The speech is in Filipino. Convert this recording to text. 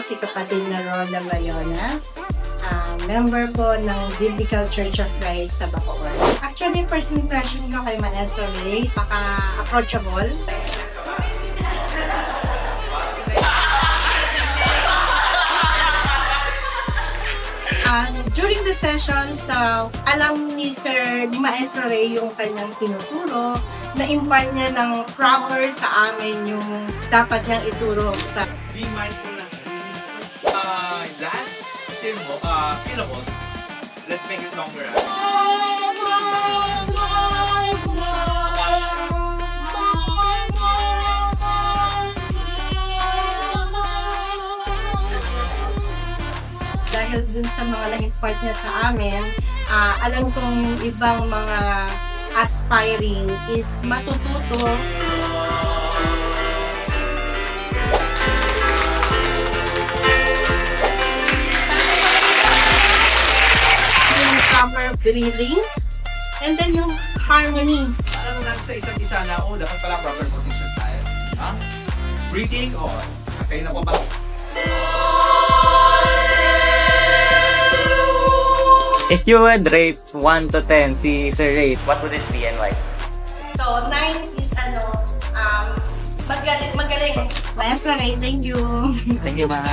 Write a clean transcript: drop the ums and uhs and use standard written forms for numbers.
si kapatid na Roda Bayona. Member po ng Biblical Church of Christ sa Bacoor. Actually, first impression ko kay Maestro Ray, approachable. During the sessions, alam ni Maestro Ray yung kanyang tinuturo, na-impart niya ng proper sa amin yung dapat niyang ituro sa... Be mindful lang. Last syllables, let's make it longer. Dahil dun sa mga naging part niya sa amin, alam kong yung ibang mga aspiring is matututo. Yung proper breathing, and then yung harmony. Parang nasa isa't isa na, dapat pala proper position tayo. Ha? Breathing, kayo na po ba? If you would rate 1 to 10 si Sir Ray, what would it be and why? So, 9 is magaling. Maestro Ray, thank you. Thank you, ma.